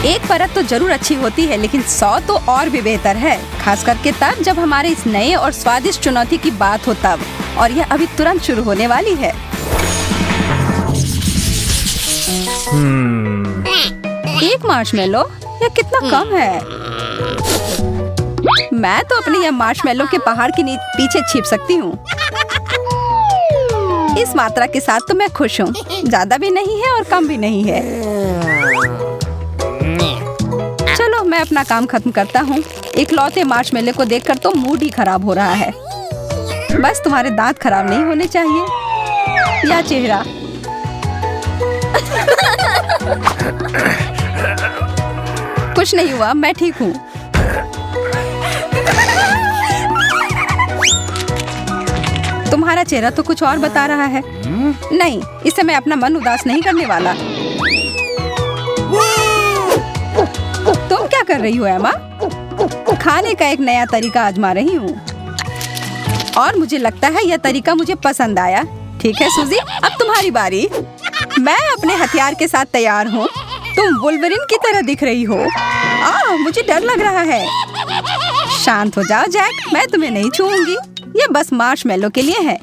एक परत तो जरूर अच्छी होती है, लेकिन 100 तो और भी बेहतर है, खास करके तब जब हमारे इस नए और स्वादिष्ट चुनौती की बात हो तब। और यह अभी तुरंत शुरू होने वाली है। एक मार्शमेलो? यह कितना कम है। मैं तो अपने यह मार्शमेलो के पहाड़ के पीछे छिप सकती हूँ। इस मात्रा के साथ तो मैं खुश हूँ। ज्यादा भी नहीं है और कम भी नहीं है। चलो मैं अपना काम खत्म करता हूँ। इकलौते मार्शमेलो को देखकर तो मूड ही खराब हो रहा है। बस तुम्हारे दांत खराब नहीं होने चाहिए या चेहरा। कुछ नहीं हुआ, मैं ठीक हूँ। तुम्हारा चेहरा तो कुछ और बता रहा है। नहीं, इससे मैं अपना मन उदास नहीं करने वाला। तुम क्या कर रही हो एमा? खाने का एक नया तरीका आजमा रही हूँ और मुझे लगता है यह तरीका मुझे पसंद आया। ठीक है सूजी, अब तुम्हारी बारी। मैं अपने हथियार के साथ तैयार हूँ। तुम वुल्वरिन की तरह दिख रही हो। मुझे डर लग रहा है। शांत हो जाओ जैक, मैं तुम्हें नहीं छूऊंगी। ये बस मार्शमेलो के लिए है।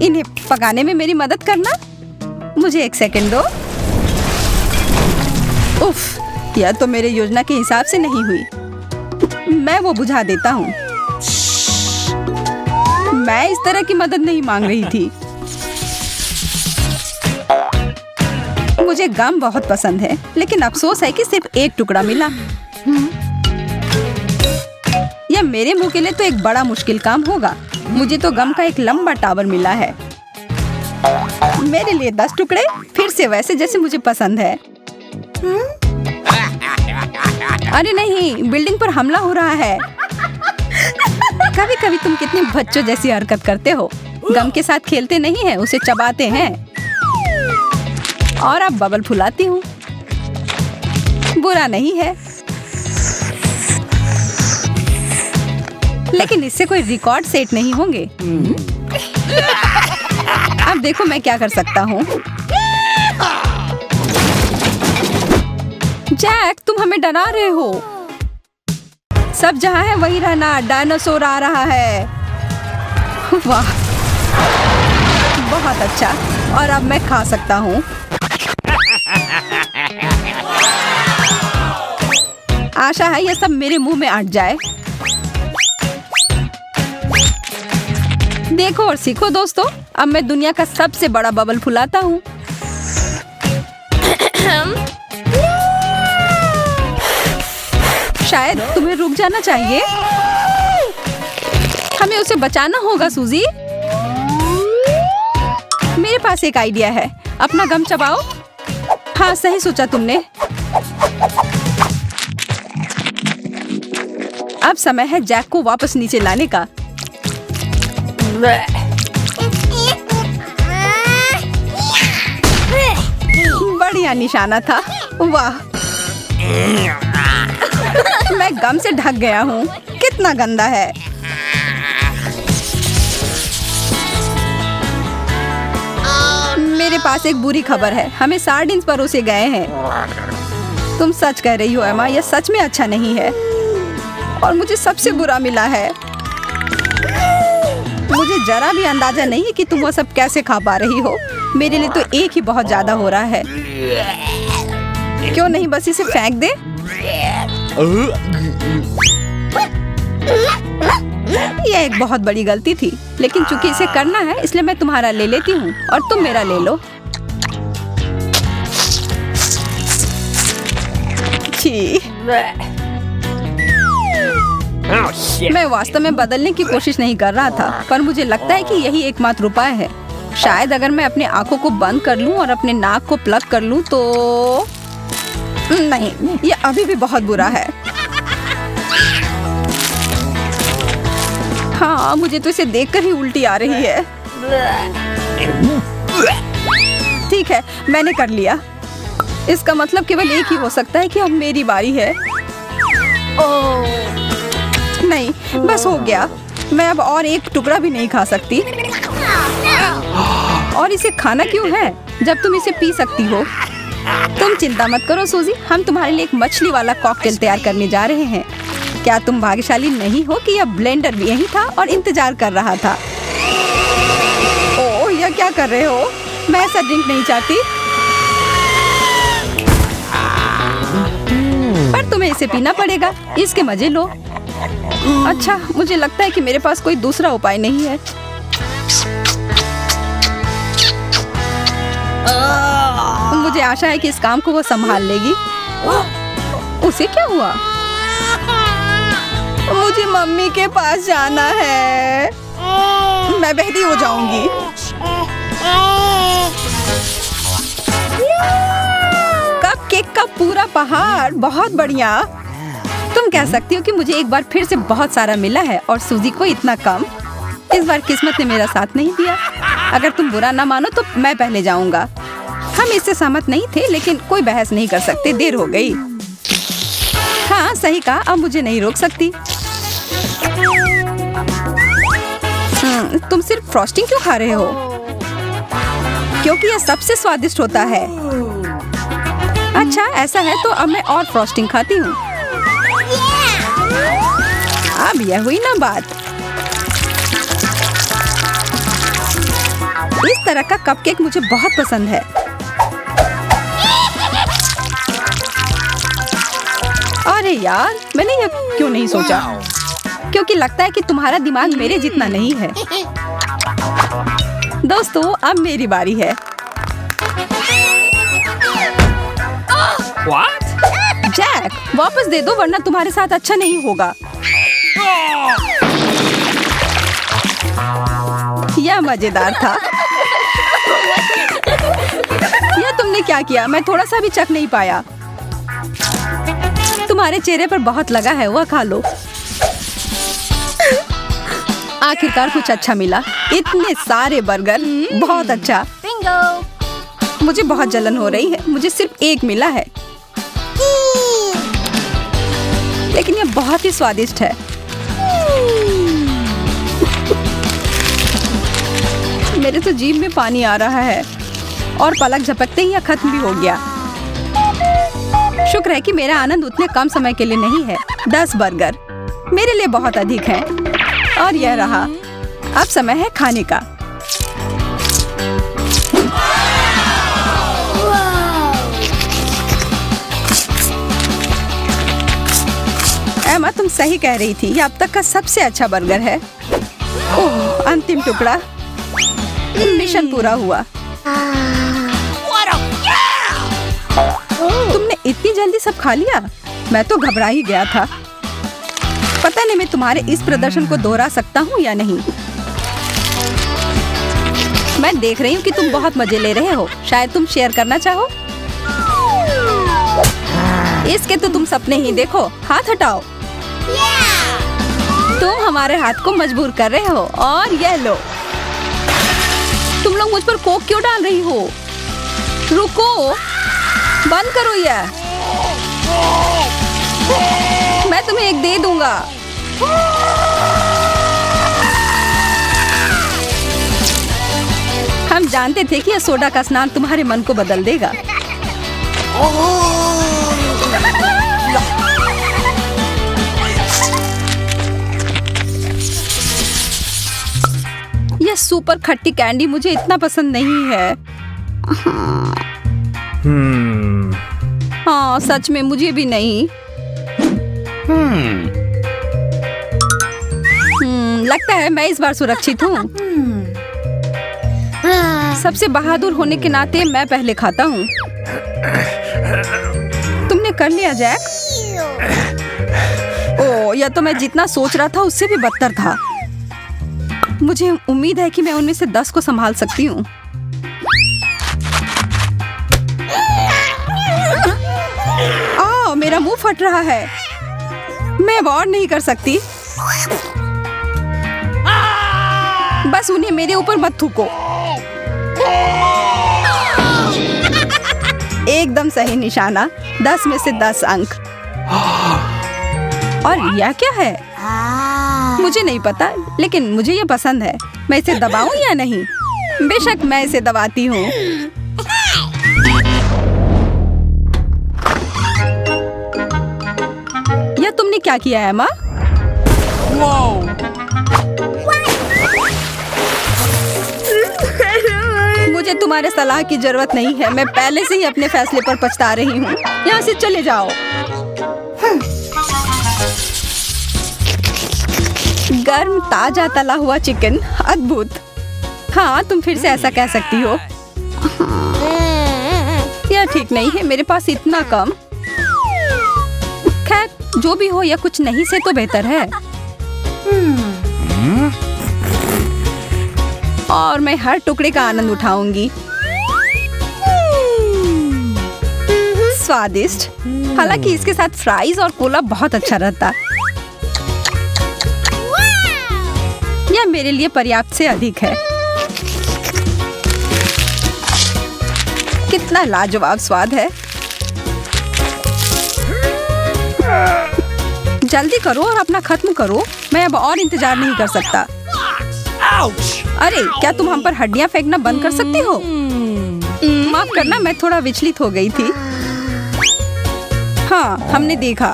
इन्हें पकाने में मेरी मदद करना। मुझे एक सेकंड दो। उफ, यह तो मेरे योजना के हिसाब से नहीं हुई। मैं वो बुझा देता हूँ। मैं इस तरह की मदद नहीं मांग रही थी। मुझे गम बहुत पसंद है, लेकिन अफसोस है कि सिर्फ एक टुकड़ा मिला। यह मेरे मुंह के लिए तो एक बड़ा मुश्किल काम होगा। मुझे तो गम का एक लंबा टावर मिला है। मेरे लिए 10 टुकड़े, फिर से वैसे जैसे मुझे पसंद है। अरे नहीं, बिल्डिंग पर हमला हो रहा है। कभी कभी तुम कितने बच्चों जैसी हरकत करते हो। गम के साथ खेलते नहीं हैं, उसे चबाते हैं। और अब बबल फुलाती हूँ। बुरा नहीं है, लेकिन इससे कोई रिकॉर्ड सेट नहीं होंगे। अब देखो मैं क्या कर सकता हूँ। जैक, तुम हमें डरा रहे हो। सब जहाँ है वही रहना। डायनासोर आ रहा है। वाह, बहुत अच्छा। और अब मैं खा सकता हूँ। आशा है ये सब मेरे मुंह में अट जाए। देखो और सीखो दोस्तों। अब मैं दुनिया का सबसे बड़ा बबल फुलाता हूँ। शायद तुम्हें रुक जाना चाहिए। हमें उसे बचाना होगा सूजी। मेरे पास एक आइडिया है। अपना गम चबाओ। हाँ, सही सोचा तुमने। अब समय है जैक को वापस नीचे लाने का। बढ़िया निशाना था। वाह, मैं गम से ढक गया हूँ। कितना गंदा है। मेरे पास एक बुरी खबर है। हमें सार्डिन्स परोसे गए हैं। तुम सच कह रही हो एमा, यह सच में अच्छा नहीं है। और मुझे सबसे बुरा मिला है। मुझे जरा भी अंदाजा नहीं है कि तुम वो सब कैसे खा पा रही हो। मेरे लिए तो एक ही बहुत ज्यादा हो रहा है। क्यों नहीं बस इसे फेंक दे? यह एक बहुत बड़ी गलती थी, लेकिन चूंकि इसे करना है इसलिए मैं तुम्हारा ले लेती हूँ और तुम मेरा ले लो। छी, मैं वास्तव में बदलने की कोशिश नहीं कर रहा था, पर मुझे लगता है कि यही एकमात्र उपाय है। शायद अगर मैं अपने आंखों को बंद कर लूं और अपने नाक को प्लग कर लूं तो नहीं, ये अभी भी बहुत बुरा है। हाँ, मुझे तो इसे देखकर ही उल्टी आ रही है। ठीक है, मैंने कर लिया। इसका मतलब केवल एक ही हो सकता है कि अब मेरी बारी है। नहीं, बस हो गया। मैं अब और एक टुकड़ा भी नहीं खा सकती। और इसे खाना क्यों है जब तुम इसे पी सकती हो? तुम चिंता मत करो सूजी, हम तुम्हारे लिए एक मछली वाला कॉकटेल तैयार करने जा रहे हैं। क्या तुम भाग्यशाली नहीं हो कि यह ब्लेंडर भी यही था और इंतजार कर रहा था। ओह, यह क्या कर रहे हो? मैं ऐसा ड्रिंक नहीं चाहती। पर तुम्हें इसे पीना पड़ेगा, इसके मजे लो। अच्छा, मुझे लगता है कि मेरे पास कोई दूसरा उपाय नहीं है। मुझे आशा है कि इस काम को वो संभाल लेगी। उसे क्या हुआ? मुझे मम्मी के पास जाना है। मैं बहरी हो जाऊंगी। कपकेक का पूरा पहाड़, बहुत बढ़िया। तुम कह सकती हो कि मुझे एक बार फिर से बहुत सारा मिला है और सूजी को इतना कम। इस बार किस्मत ने मेरा साथ नहीं दिया। अगर तुम बुरा ना मानो तो मैं पहले जाऊंगा। हम इससे सहमत नहीं थे, लेकिन कोई बहस नहीं कर सकते, देर हो गई। हाँ, सही कहा, अब मुझे नहीं रोक सकती। तुम सिर्फ फ्रॉस्टिंग क्यों खा रहे हो? क्योंकि यह सबसे स्वादिष्ट होता है। अच्छा, ऐसा है तो अब मैं और फ्रॉस्टिंग खाती हूँ। अब यह हुई ना बात। इस तरह का कपकेक मुझे बहुत पसंद है। अरे यार, मैंने यह क्यों नहीं सोचा? क्योंकि लगता है कि तुम्हारा दिमाग मेरे जितना नहीं है। दोस्तों, अब मेरी बारी है। What? जैक, वापस दे दो वरना तुम्हारे साथ अच्छा नहीं होगा। यह मजेदार था। यह तुमने क्या किया? मैं थोड़ा सा भी चख नहीं पाया। तुम्हारे चेहरे पर बहुत लगा है, वह खा लो। आखिरकार कुछ अच्छा मिला। इतने सारे बर्गर, बहुत अच्छा। Bingo! मुझे बहुत जलन हो रही है। मुझे सिर्फ एक मिला है, लेकिन यह बहुत ही स्वादिष्ट है। मेरे तो जीभ में पानी आ रहा है और पलक झपकते ही यह खत्म भी हो गया। शुक्र है कि मेरा आनंद उतने कम समय के लिए नहीं है। 10 बर्गर मेरे लिए बहुत अधिक है। और यह रहा। अब समय है खाने का। एमा, तुम सही कह रही थी। यह अब तक का सबसे अच्छा बर्गर है। ओह, अंतिम टुकड़ा। मिशन पूरा हुआ। तुमने इतनी जल्दी सब खा लिया? मैं तो घबरा ही गया था। पता नहीं मैं तुम्हारे इस प्रदर्शन को दोहरा सकता हूँ या नहीं। मैं देख रही हूँ कि तुम बहुत मजे ले रहे हो। शायद तुम शेयर करना चाहो। इसके तो तुम सपने ही देखो। हाथ हटाओ। तुम हमारे हाथ को मजबूर कर रहे हो। और यह लो। तुम लोग मुझ पर कोक क्यों डाल रही हो? रुको, बंद करो यह। मैं तुम्हें एक दे दूंगा। हम जानते थे कि यह सोडा का स्नान तुम्हारे मन को बदल देगा। यह सुपर खट्टी कैंडी मुझे इतना पसंद नहीं है। हाँ, सच में मुझे भी नहीं। लगता है मैं इस बार सुरक्षित हूँ। सबसे बहादुर होने के नाते मैं पहले खाता हूँ। तुमने कर लिया जैक? ओह, यह तो मैं जितना सोच रहा था उससे भी बदतर था। मुझे उम्मीद है कि मैं उनमें से 10 को संभाल सकती हूँ। मेरा मुंह फट रहा है। मैं अब और नहीं कर सकती। बस उन्हें मेरे ऊपर मत थूको। एकदम सही निशाना। 10 में से 10 अंक। और यह क्या है? मुझे नहीं पता, लेकिन मुझे यह पसंद है। मैं इसे दबाऊं या नहीं? बेशक मैं इसे दबाती हूँ। ये क्या किया है, एमा? मुझे तुम्हारे सलाह की जरूरत नहीं है। मैं पहले से ही अपने फैसले पर पछता रही हूँ। यहाँ से चले जाओ। गर्म ताजा तला हुआ चिकन, अद्भुत। हाँ, तुम फिर से ऐसा कह सकती हो। यह ठीक नहीं है, मेरे पास इतना कम। खैर, जो भी हो, यह कुछ नहीं से तो बेहतर है। और मैं हर टुकड़े का आनंद उठाऊंगी। स्वादिष्ट। हालांकि इसके साथ फ्राइज और कोला बहुत अच्छा रहता। यह मेरे लिए पर्याप्त से अधिक है। कितना लाजवाब स्वाद है। जल्दी करो और अपना खत्म करो। मैं अब और इंतजार नहीं कर सकता। अरे, क्या तुम हम पर हड्डियां फेंकना बंद कर सकती हो? माफ करना, मैं थोड़ा विचलित हो गई थी। हाँ, हमने देखा।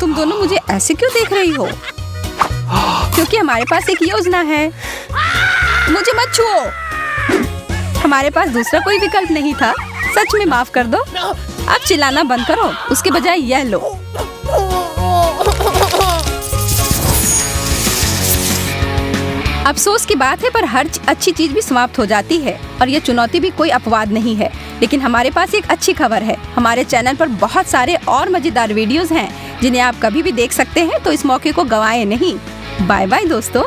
तुम दोनों मुझे ऐसे क्यों देख रही हो? क्योंकि हमारे पास एक योजना है। मुझे मत छुओ। हमारे पास दूसरा कोई विकल्प नहीं था। सच में माफ कर दो। अब चिल्लाना बंद करो। उसके बजाय यह लो। अफसोस की बात है, पर हर अच्छी चीज भी समाप्त हो जाती है और यह चुनौती भी कोई अपवाद नहीं है। लेकिन हमारे पास एक अच्छी खबर है। हमारे चैनल पर बहुत सारे और मजेदार वीडियोस हैं जिन्हें आप कभी भी देख सकते हैं, तो इस मौके को गंवाएं नहीं। बाय बाय दोस्तों।